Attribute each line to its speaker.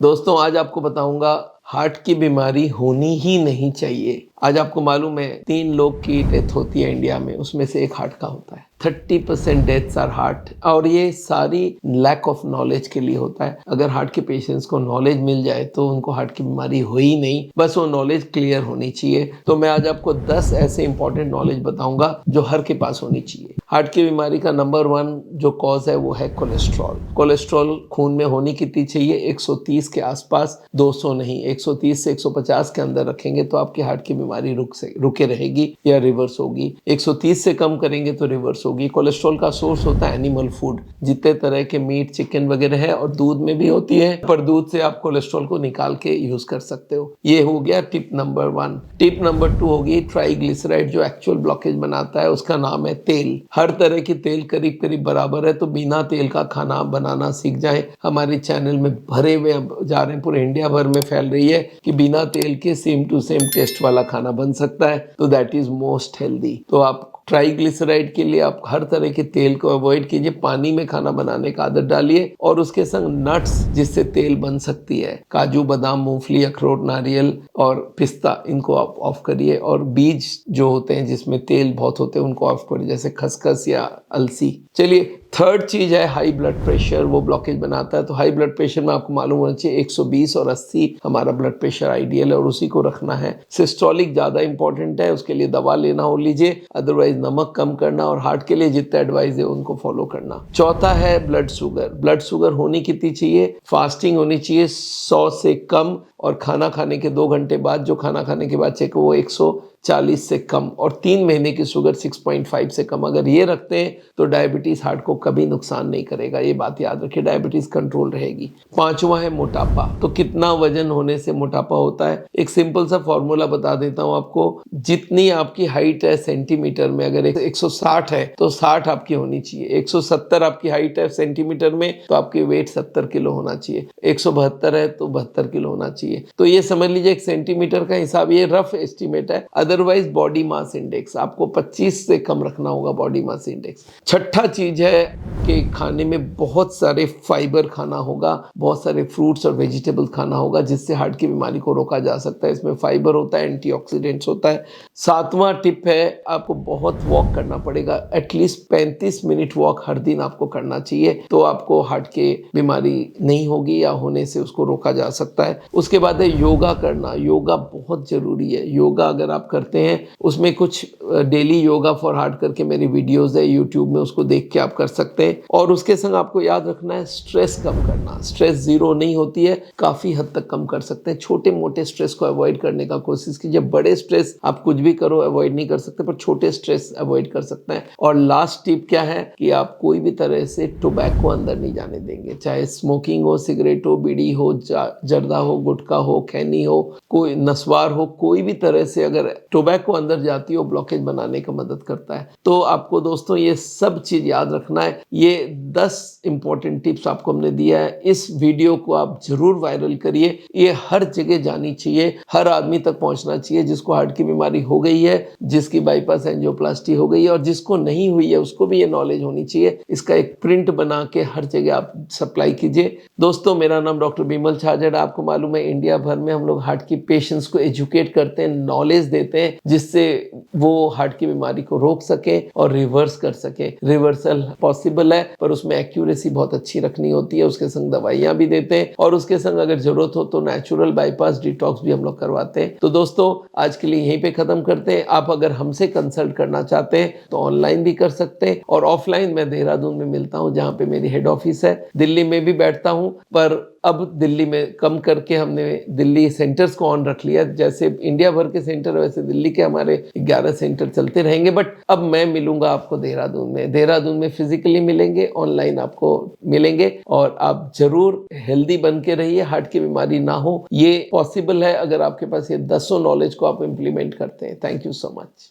Speaker 1: दोस्तों आज आपको बताऊंगा हार्ट की बीमारी होनी ही नहीं चाहिए। आज आपको मालूम है 3 लोग की डेथ होती है इंडिया में, उसमें से एक हार्ट का होता है। 30% डेथ्स आर हार्ट, और ये सारी लैक ऑफ नॉलेज के लिए होता है। अगर हार्ट के पेशेंट्स को नॉलेज मिल जाए तो उनको हार्ट की बीमारी हो ही नहीं, बस वो नॉलेज क्लियर होनी चाहिए। तो मैं आज आपको 10 ऐसे इंपॉर्टेंट नॉलेज बताऊंगा जो हर के पास होनी चाहिए। हार्ट की बीमारी का नंबर 1 जो कॉज है वो है कोलेस्ट्रॉल। कोलेस्ट्रॉल खून में होनी कितनी चाहिए? 130 के आसपास, 200 नहीं। 130 से 150 के अंदर रखेंगे तो आपकी हार्ट की बीमारी रुके रहेगी या रिवर्स होगी। 130 से कम करेंगे तो रिवर्स होगी। कोलेस्ट्रॉल का सोर्स होता है एनिमल फूड, जितने तरह के मीट, चिकन वगैरह है, और दूध में भी होती है, पर दूध से आप कोलेस्ट्रॉल को निकाल के यूज कर सकते हो। ये हो गया टिप नंबर 1। टिप नंबर 2 होगी ट्राइग्लिसराइड, जो एक्चुअल ब्लॉकेज बनाता है उसका नाम है तेल। हर तरह की तेल करीब करीब बराबर है, तो बिना तेल का खाना बनाना सीख जाए। हमारे चैनल में भरे हुए जा रहे हैं, पूरे इंडिया भर में फैल रही है कि बिना तेल के सेम टू सेम टेस्ट वाला खाना बन सकता है, तो दैट इज मोस्ट हेल्दी। तो आप ट्राइग्लिसराइड के लिए आप हर तरह के तेल को अवॉइड कीजिए, पानी में खाना बनाने का आदत डालिए, और उसके संग नट्स जिससे तेल बन सकती है, काजू, बादाम, मूंगफली, अखरोट, नारियल और पिस्ता, इनको आप ऑफ करिए। और बीज जो होते हैं जिसमें तेल बहुत होते हैं उनको ऑफ करिए, जैसे खसखस या अलसी। चलिए, थर्ड चीज है हाई ब्लड प्रेशर, वो ब्लॉकेज बनाता है। तो हाई ब्लड प्रेशर में आपको मालूम होना चाहिए 120 और 80 हमारा ब्लड प्रेशर आइडियल है, और उसी को रखना है। सिस्टोलिक ज्यादा इंपॉर्टेंट है, उसके लिए दवा लेना हो लीजिए, अदरवाइज नमक कम करना, और हार्ट के लिए जितना एडवाइस है उनको फॉलो करना। चौथा है ब्लड शुगर। ब्लड शुगर होनी कितनी चाहिए? फास्टिंग होनी चाहिए 100 से कम, और खाना खाने के 2 घंटे बाद जो खाना खाने के बाद चेक वो 140 से कम, और 3 महीने की शुगर 6.5 से कम। अगर ये रखते हैं तो डायबिटीज हार्ट को कभी नुकसान नहीं करेगा, ये बात याद रखिए, डायबिटीज कंट्रोल रहेगी। पांचवा है मोटापा। तो कितना वजन होने से मोटापा होता है? एक सिंपल सा फॉर्मूला बता देता हूं आपको। जितनी आपकी हाइट है सेंटीमीटर में, अगर 160 है तो 60 आपकी होनी चाहिए। 170 आपकी हाइट है सेंटीमीटर में तो आपकी वेट 70 किलो होना चाहिए। 172 है तो 72 किलो होना चाहिए। तो ये समझ लीजिए एक सेंटीमीटर का हिसाब, ये रफ एस्टिमेट है। अदरवाइज बॉडी मास इंडेक्स आपको 25 से कम रखना होगा, बॉडी मास इंडेक्स। छठा चीज है कि खाने में बहुत सारे फाइबर खाना होगा, बहुत सारे फ्रूट्स और वेजिटेबल्स खाना होगा, जिससे हार्ट की बीमारी को रोका जा सकता है। इसमें फाइबर होता है, एंटीऑक्सीडेंट्स होता है। सातवां टिप है आपको बहुत वॉक करना पड़ेगा, एटलीस्ट 35 मिनट वॉक हर दिन आपको करना चाहिए, तो आपको हार्ट की बीमारी नहीं होगी या होने से उसको रोका जा सकता है। उसके बाद है योगा करना। योगा बहुत जरूरी है। योगा अगर आप करते हैं, उसमें कुछ डेली योगा फॉर हार्ट करके मेरी वीडियोस है यूट्यूब में, उसको देख के आप कर सकते हैं। और उसके संग आपको याद रखना है स्ट्रेस कम करना। स्ट्रेस जीरो नहीं होती है, काफी हद तक कम कर सकते हैं। छोटे मोटे स्ट्रेस को अवॉइड करने का कोशिश कीजिए। बड़े स्ट्रेस आप कुछ भी करो अवॉइड नहीं कर सकते, पर छोटे स्ट्रेस अवॉइड कर सकते हैं। और लास्ट टिप क्या है कि आप कोई भी तरह से टोबैको अंदर नहीं जाने देंगे, चाहे स्मोकिंग हो, सिगरेट हो, बीड़ी हो, जर्दा हो, गुटखा हो, खैनी हो, कोई नस्वार हो, कोई भी तरह से अगर टोबैको अंदर जाती हो ब्लॉकेज बनाने का मदद करता है। तो आपको दोस्तों ये सब चीज याद रखना है। ये 10 इंपॉर्टेंट टिप्स आपको हमने दिया है। इस वीडियो को आप जरूर वायरल करिए, ये हर जगह जानी चाहिए, हर आदमी तक पहुंचना चाहिए जिसको हार्ट की बीमारी हो गई है, जिसकी बाईपास एंजियोप्लास्टी हो गई है, और जिसको नहीं हुई है उसको भी ये नॉलेज होनी चाहिए। इसका एक प्रिंट बना के हर जगह आप सप्लाई कीजिए। दोस्तों मेरा नाम डॉक्टर बिमल छाजड़। आपको मालूम है इंडिया भर में हम लोग हार्ट की पेशेंट्स को एजुकेट करते हैं, नॉलेज देते हैं, जिससे वो हार्ट की बीमारी को रोक सके और रिवर्स कर सके। रिवर्सल पॉसिबल है, पर उसमें एक्यूरेसी बहुत अच्छी रखनी होती है। उसके संग दवाइयां भी देते हैं, और उसके संग अगर जरूरत हो तो नेचुरल बाईपास डिटॉक्स भी हम लोग करवाते हैं। तो दोस्तों आज के लिए यहीं पे खत्म करते हैं। आप अगर हमसे कंसल्ट करना चाहते हैं तो ऑनलाइन भी कर सकते हैं, और ऑफलाइन मैं देहरादून में मिलता हूँ, जहाँ पे मेरी हेड ऑफिस है। दिल्ली में भी बैठता हूँ, पर अब दिल्ली में कम करके हमने दिल्ली सेंटर्स को ऑन रख लिया। जैसे इंडिया भर के सेंटर वैसे दिल्ली के हमारे 11 सेंटर चलते रहेंगे, बट अब मैं मिलूंगा आपको देहरादून में। देहरादून में फिजिकली मिलेंगे, ऑनलाइन आपको मिलेंगे, और आप जरूर हेल्दी बन के रहिए, हार्ट की बीमारी ना हो। ये पॉसिबल है अगर आपके पास ये 10 नॉलेज को आप इंप्लीमेंट करते हैं। Thank you so much.